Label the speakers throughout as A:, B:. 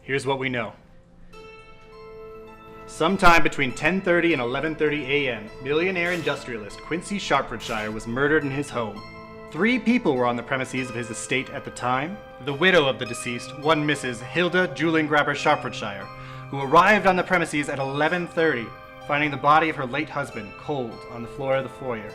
A: Here's what we know. Sometime between 10:30 and 11:30 a.m., millionaire industrialist Quincy Sharpfordshire was murdered in his home. 3 people were on the premises of his estate at the time. The widow of the deceased, one Mrs. Hilda Julian-Grabber Sharpfordshire, who arrived on the premises at 11:30, finding the body of her late husband cold on the floor of the foyer.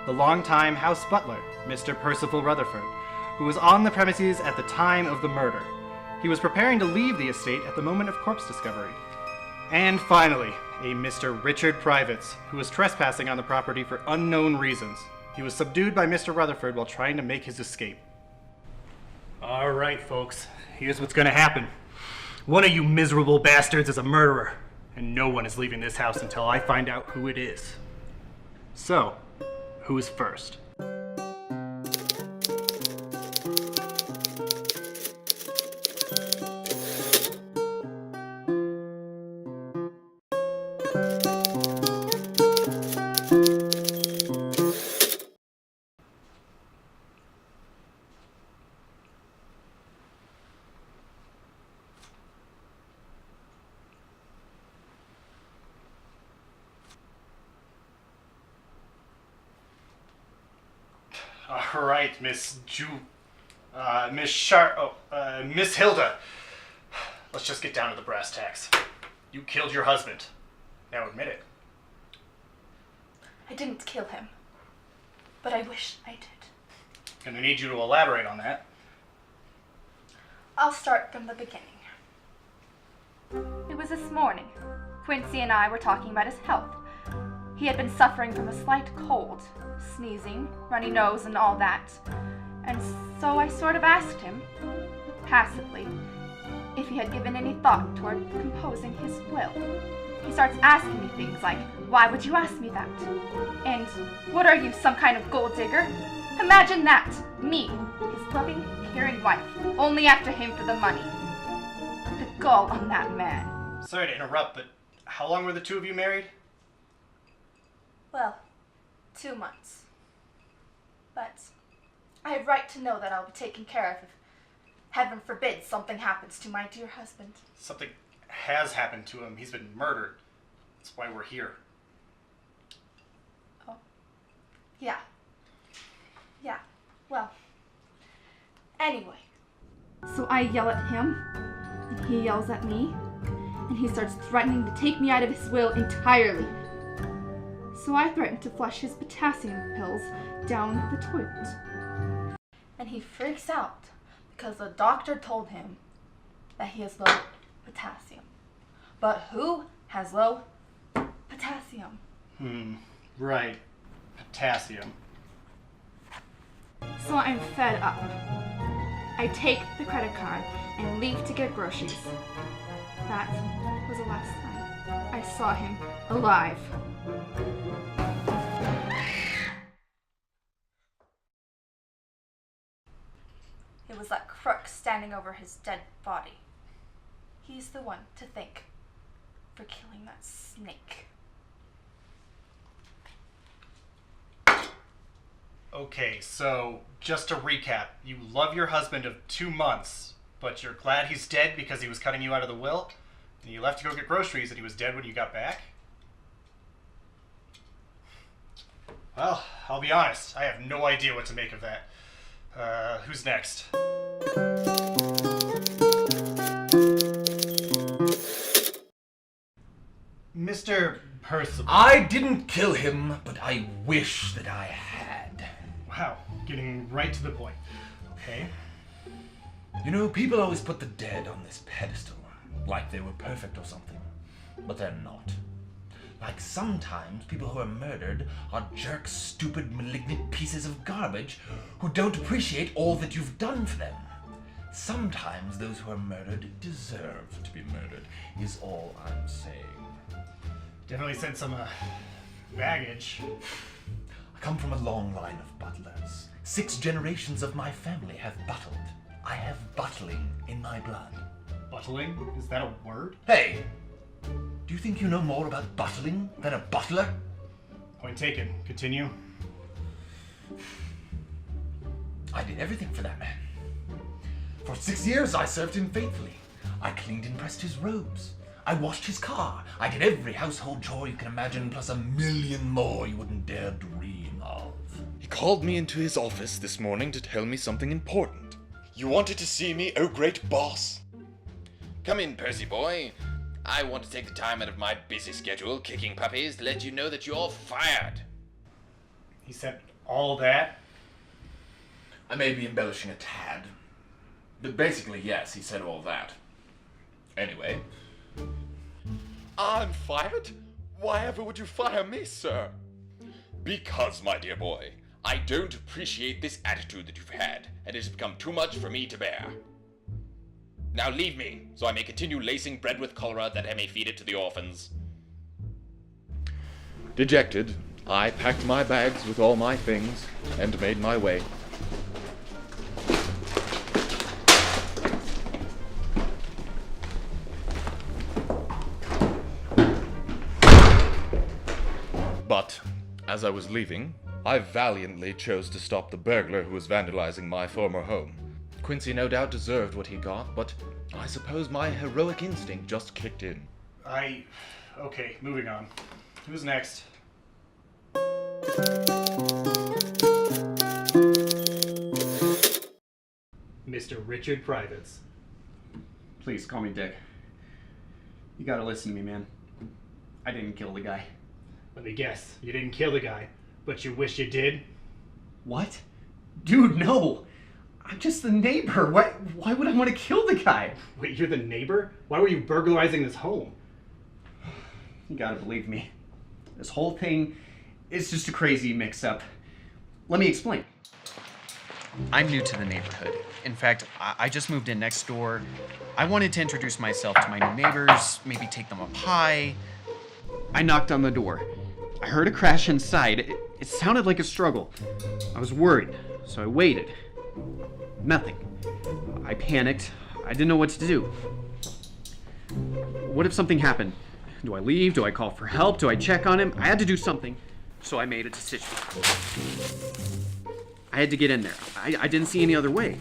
A: The longtime house butler, Mr. Percival Rutherford, who was on the premises at the time of the murder. He was preparing to leave the estate at the moment of corpse discovery. And finally, a Mr. Richard Privets, who was trespassing on the property for unknown reasons. He was subdued by Mr. Rutherford while trying to make his escape. All right, folks, here's what's gonna happen. One of you miserable bastards is a murderer, and no one is leaving this house until I find out who it is. So, who's first? All right, Miss Hilda. Let's just get down to the brass tacks. You killed your husband. Now admit it.
B: I didn't kill him, but I wish I did.
A: Gonna need you to elaborate on that.
B: I'll start from the beginning. It was this morning. Quincy and I were talking about his health. He had been suffering from a slight cold, sneezing, runny nose, and all that. And so I sort of asked him, passively, if he had given any thought toward composing his will. He starts asking me things like, why would you ask me that? And what are you, some kind of gold digger? Imagine that! Me, his loving, caring wife, only after him for the money. The gall on that man.
A: Sorry to interrupt, but how long were the two of you married?
B: Well, 2 months. But I have right to know that I'll be taken care of if, heaven forbid, something happens to my dear husband.
A: Something has happened to him. He's been murdered. That's why we're here.
B: Oh. Yeah. Well. Anyway. So I yell at him, and he yells at me, and he starts threatening to take me out of his will entirely. So I threatened to flush his potassium pills down the toilet. And he freaks out because the doctor told him that he has low potassium. But who has low potassium?
A: Right. Potassium.
B: So I'm fed up. I take the credit card and leave to get groceries. That was the last time I saw him alive. It was that crook standing over his dead body. He's the one to thank for killing that snake.
A: Okay, so just to recap, you love your husband of 2 months, but you're glad he's dead because he was cutting you out of the will, and you left to go get groceries and he was dead when you got back? Well, I'll be honest, I have no idea what to make of that. Who's next? Mr. Percival.
C: I didn't kill him, but I wish that I had.
A: Wow, getting right to the point. Okay.
C: You know, people always put the dead on this pedestal, like they were perfect or something. But they're not. Like sometimes people who are murdered are jerk, stupid, malignant pieces of garbage who don't appreciate all that you've done for them. Sometimes those who are murdered deserve to be murdered, is all I'm saying.
A: Definitely sent some, baggage.
C: I come from a long line of butlers. 6 generations of my family have buttled. I have buttling in my blood.
A: Buttling? Is that a word?
C: Hey! Do you think you know more about buttling than a butler?
A: Point taken. Continue.
C: I did everything for that man. For 6 years I served him faithfully. I cleaned and pressed his robes. I washed his car. I did every household chore you can imagine, plus a million more you wouldn't dare dream of.
D: He called me into his office this morning to tell me something important. You wanted to see me, oh great boss?
E: Come in, Percy boy. I want to take the time out of my busy schedule kicking puppies to let you know that you're fired.
A: He said all that?
C: I may be embellishing a tad. But basically, yes, he said all that. Anyway.
D: I'm fired? Why ever would you fire me, sir?
E: Because, my dear boy, I don't appreciate this attitude that you've had, and it has become too much for me to bear. Now leave me, so I may continue lacing bread with cholera that I may feed it to the orphans.
D: Dejected, I packed my bags with all my things and made my way. But, as I was leaving, I valiantly chose to stop the burglar who was vandalizing my former home. Quincy no doubt deserved what he got, but I suppose my heroic instinct just kicked in.
A: Okay, moving on. Who's next? Mr. Richard Privates.
F: Please call me Dick. You gotta listen to me, man. I didn't kill the guy.
A: Let me guess, you didn't kill the guy, but you wish you did?
F: What? Dude, no! I'm just the neighbor. Why would I want to kill the guy?
A: Wait, you're the neighbor? Why were you burglarizing this home?
F: You gotta believe me. This whole thing is just a crazy mix-up. Let me explain. I'm new to the neighborhood. In fact, I just moved in next door. I wanted to introduce myself to my new neighbors, maybe take them a pie. I knocked on the door. I heard a crash inside. It sounded like a struggle. I was worried, so I waited. Nothing. I panicked. I didn't know what to do. What if something happened? Do I leave? Do I call for help? Do I check on him? I had to do something, so I made a decision. I had to get in there. I didn't see any other way.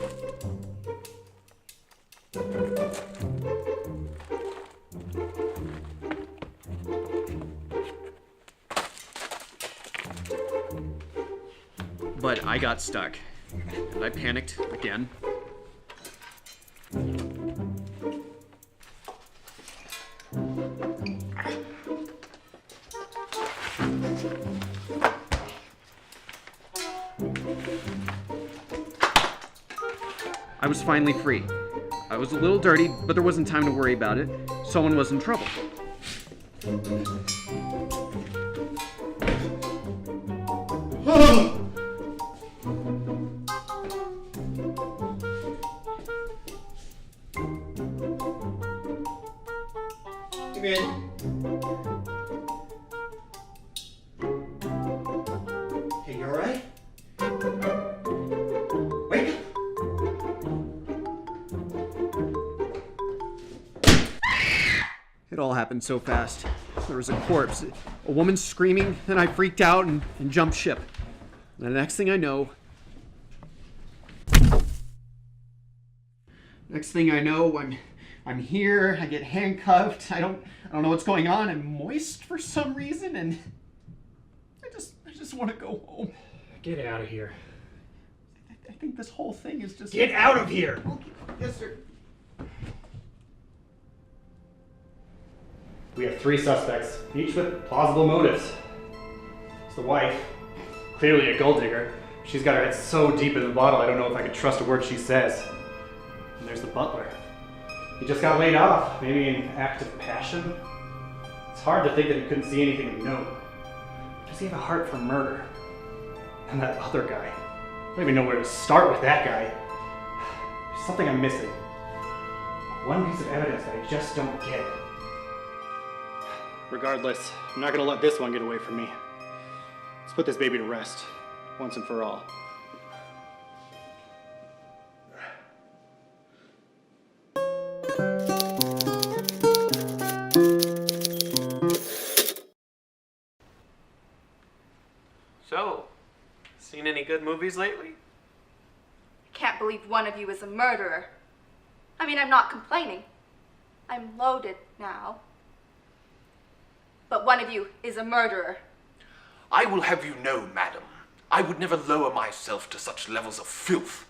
F: But I got stuck, and I panicked again. I was finally free. I was a little dirty, but there wasn't time to worry about it. Someone was in trouble. Come in. Hey, you alright? Wake up! It all happened so fast. There was a corpse, a woman screaming, then I freaked out and jumped ship. And the next thing I know, I'm here, I get handcuffed, I don't know what's going on, I'm moist for some reason, and I just want to go home.
A: Get out of here.
F: I think this whole thing is just...
A: Get out of here!
F: Okay. Yes, sir.
A: We have 3 suspects, each with plausible motives. It's the wife, clearly a gold digger. She's got her head so deep in the bottle, I don't know if I could trust a word she says. And there's the butler. He just got laid off, maybe in act of passion. It's hard to think that he couldn't see anything of note. Does he have a heart for murder? And that other guy. I don't even know where to start with that guy. There's something I'm missing. One piece of evidence that I just don't get. Regardless, I'm not gonna let this one get away from me. Let's put this baby to rest, once and for all.
G: So, seen any good movies lately?
B: I can't believe one of you is a murderer. I mean, I'm not complaining. I'm loaded now. But one of you is a murderer.
C: I will have you know, madam, I would never lower myself to such levels of filth.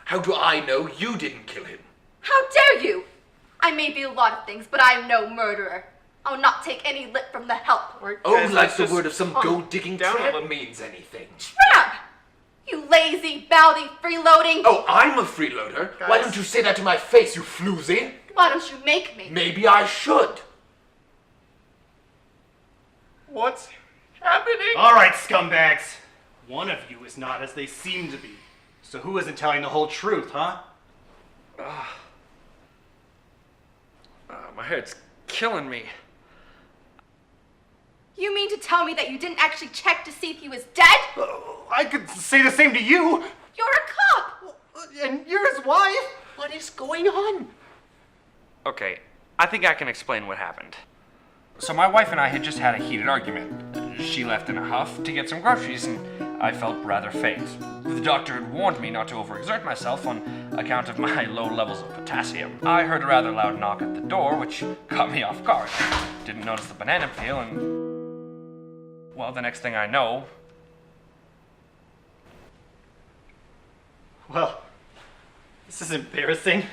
C: How do I know you didn't kill him?
B: How dare you! I may be a lot of things, but I am no murderer. I'll not take any lip from the help.
C: Oh,
G: Guys,
C: like
G: let's
C: the
G: just
C: word of some
G: calm
C: gold-digging
G: down a
C: tramp
G: little.
C: means anything.
B: Tramp! You lazy, bowdy, freeloading!
C: Oh, I'm a freeloader? Why
G: Guys.
C: don't you say that to my face, you floozy?
B: Why don't you make me?
C: Maybe I should.
G: What's happening?
A: All right, scumbags. One of you is not as they seem to be. So who isn't telling the whole truth, huh?
G: My head's killing me.
B: You mean to tell me that you didn't actually check to see if he was dead?
A: I could say the same to you.
B: You're a cop!
A: And you're his wife.
C: What is going on?
H: Okay, I think I can explain what happened. So my wife and I had just had a heated argument. She left in a huff to get some groceries, and I felt rather faint. The doctor had warned me not to overexert myself on account of my low levels of potassium. I heard a rather loud knock at the door, which caught me off guard. Didn't notice the banana peel, and... well, the next thing I know...
A: Well, this is embarrassing.